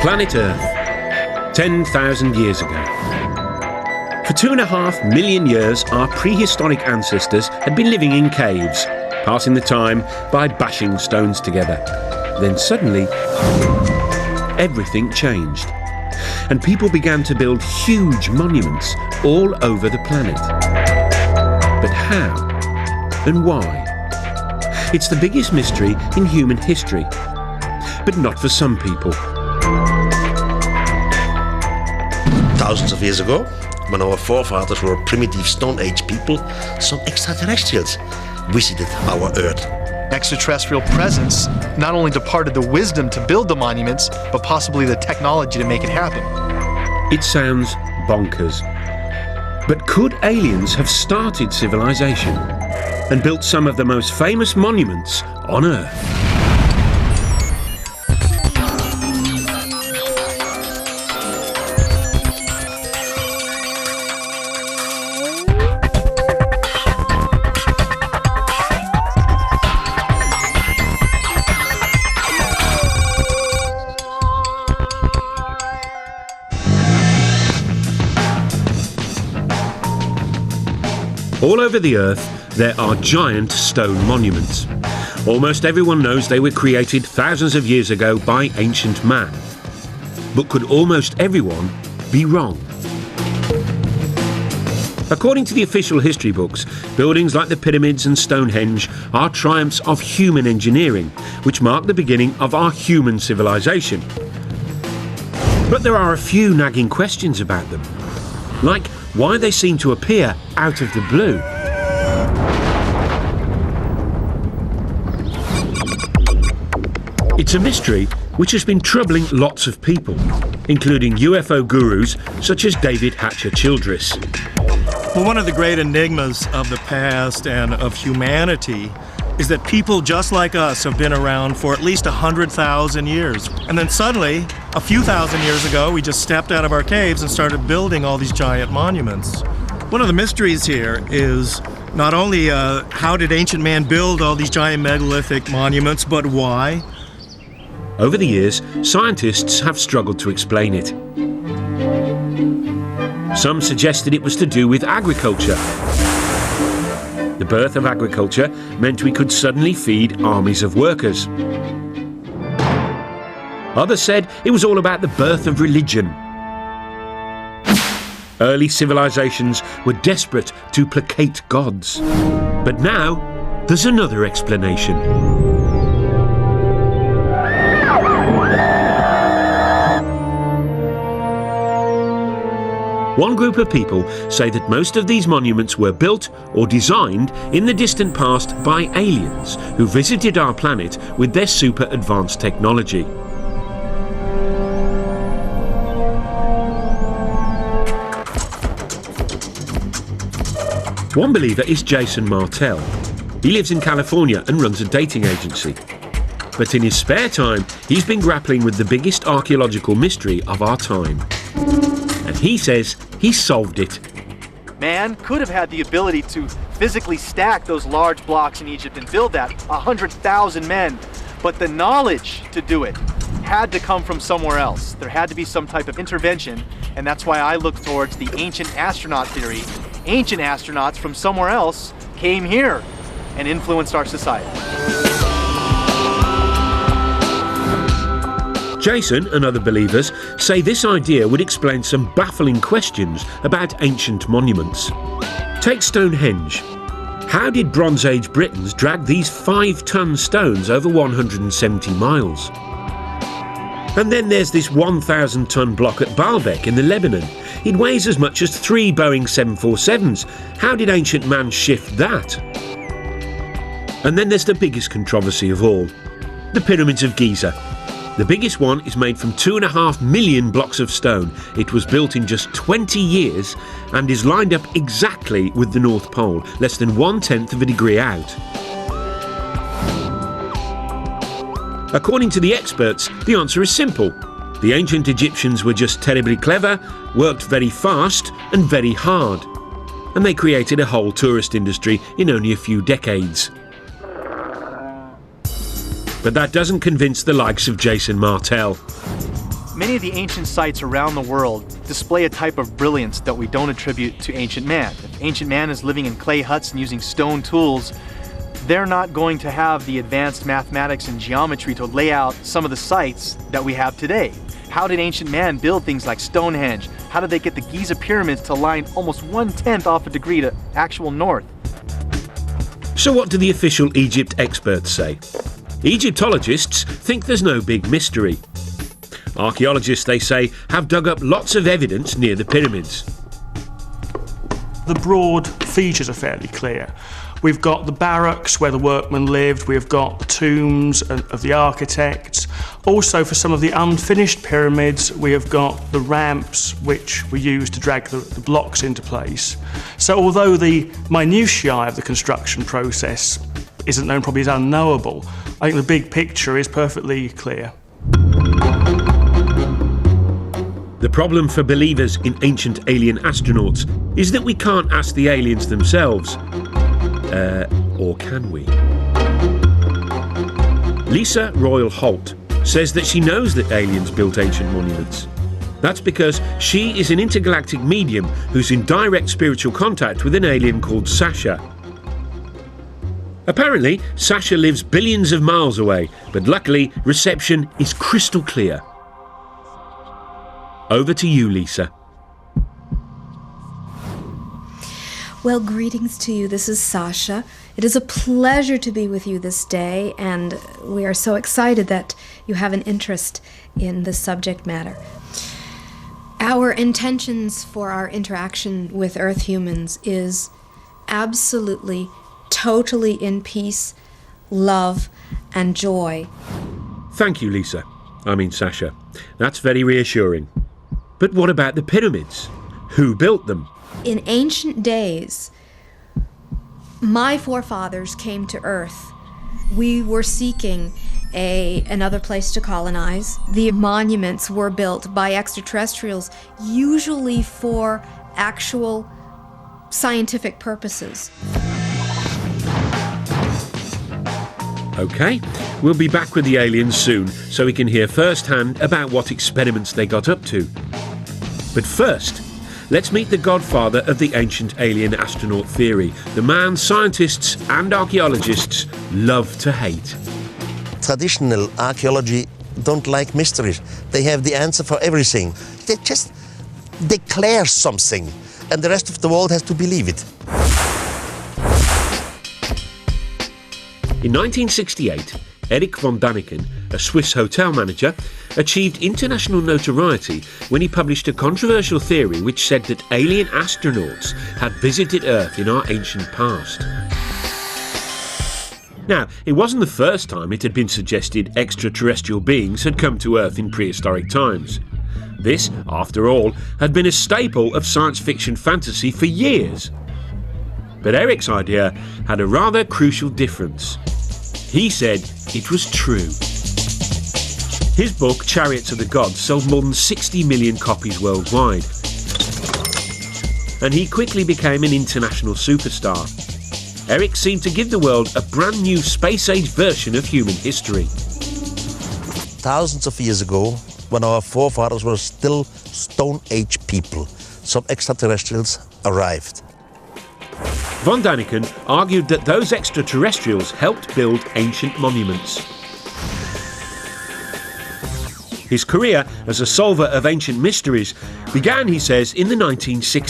Planet Earth, 10,000 years ago. For 2.5 million years, our prehistoric ancestors had been living in caves, passing the time by bashing stones together. Then suddenly, everything changed, and people began to build huge monuments all over the planet. But how and why? It's the biggest mystery in human history, but not for some people. Thousands of years ago, when our forefathers were primitive Stone Age people, some extraterrestrials visited our Earth. Extraterrestrial presence not only departed the wisdom to build the monuments, but possibly the technology to make it happen. It sounds bonkers. But could aliens have started civilization and built some of the most famous monuments on Earth? All over the Earth, there are giant stone monuments. Almost everyone knows they were created thousands of years ago by ancient man. But could almost everyone be wrong? According to the official history books, buildings like the pyramids and Stonehenge are triumphs of human engineering, which mark the beginning of our human civilization. But there are a few nagging questions about them, like why they seem to appear out of the blue. It's a mystery which has been troubling lots of people, including UFO gurus such as David Hatcher Childress. Well, one of the great enigmas of the past and of humanity is that people just like us have been around for at least 100,000 years. And then suddenly, a few thousand years ago, we just stepped out of our caves and started building all these giant monuments. One of the mysteries here is not only how did ancient man build all these giant megalithic monuments, but why? Over the years, scientists have struggled to explain it. Some suggested it was to do with agriculture. The birth of agriculture meant we could suddenly feed armies of workers. Others said it was all about the birth of religion. Early civilizations were desperate to placate gods. But now, there's another explanation. One group of people say that most of these monuments were built or designed in the distant past by aliens who visited our planet with their super advanced technology. One believer is Jason Martell. He lives in California and runs a dating agency. But in his spare time, he's been grappling with the biggest archaeological mystery of our time. And he says he solved it. Man could have had the ability to physically stack those large blocks in Egypt and build that, 100,000 men. But the knowledge to do it had to come from somewhere else. There had to be some type of intervention, and that's why I look towards the ancient astronaut theory. Ancient astronauts from somewhere else came here and influenced our society. Jason and other believers say this idea would explain some baffling questions about ancient monuments. Take Stonehenge. How did Bronze Age Britons drag these 5-ton stones over 170 miles? And then there's this 1,000-ton block at Baalbek in the Lebanon. It weighs as much as 3 Boeing 747s. How did ancient man shift that? And then there's the biggest controversy of all, the Pyramids of Giza. The biggest one is made from 2.5 million blocks of stone. It was built in just 20 years and is lined up exactly with the North Pole, less than 1/10 of a degree out. According to the experts, the answer is simple. The ancient Egyptians were just terribly clever, worked very fast and very hard. And they created a whole tourist industry in only a few decades. But that doesn't convince the likes of Jason Martell. Many of the ancient sites around the world display a type of brilliance that we don't attribute to ancient man. If ancient man is living in clay huts and using stone tools, they're not going to have the advanced mathematics and geometry to lay out some of the sites that we have today. How did ancient man build things like Stonehenge? How did they get the Giza pyramids to line almost 1/10 off a degree to actual north? So what do the official Egypt experts say? Egyptologists think there's no big mystery. Archaeologists, they say, have dug up lots of evidence near the pyramids. The broad features are fairly clear. We've got the barracks where the workmen lived, we've got the tombs of the architects. Also, for some of the unfinished pyramids, we have got the ramps which were used to drag the blocks into place. So although the minutiae of the construction process isn't known, probably is unknowable, I think the big picture is perfectly clear. The problem for believers in ancient alien astronauts is that we can't ask the aliens themselves. Or can we? Lisa Royal Holt says that she knows that aliens built ancient monuments. That's because she is an intergalactic medium who's in direct spiritual contact with an alien called Sasha. Apparently, Sasha lives billions of miles away, but luckily, reception is crystal clear. Over to you, Lisa. Well, greetings to you. This is Sasha. It is a pleasure to be with you this day, and we are so excited that you have an interest in this subject matter. Our intentions for our interaction with Earth humans is absolutely, totally in peace, love, and joy. Thank you, Lisa. I mean, Sasha. That's very reassuring. But what about the pyramids? Who built them? In ancient days, my forefathers came to Earth. We were seeking another place to colonize. The monuments were built by extraterrestrials, usually for actual scientific purposes. OK, we'll be back with the aliens soon so we can hear firsthand about what experiments they got up to. But first, let's meet the godfather of the ancient alien astronaut theory, the man scientists and archaeologists love to hate. Traditional archaeology don't like mysteries. They have the answer for everything. They just declare something, and the rest of the world has to believe it. In 1968, Erich von Däniken, a Swiss hotel manager, achieved international notoriety when he published a controversial theory which said that alien astronauts had visited Earth in our ancient past. Now, it wasn't the first time it had been suggested extraterrestrial beings had come to Earth in prehistoric times. This, after all, had been a staple of science fiction fantasy for years. But Erich's idea had a rather crucial difference. He said it was true. His book, Chariots of the Gods, sold more than 60 million copies worldwide. And he quickly became an international superstar. Erich seemed to give the world a brand new space-age version of human history. Thousands of years ago, when our forefathers were still Stone Age people, some extraterrestrials arrived. Von Däniken argued that those extraterrestrials helped build ancient monuments. His career as a solver of ancient mysteries began, he says, in the 1960s.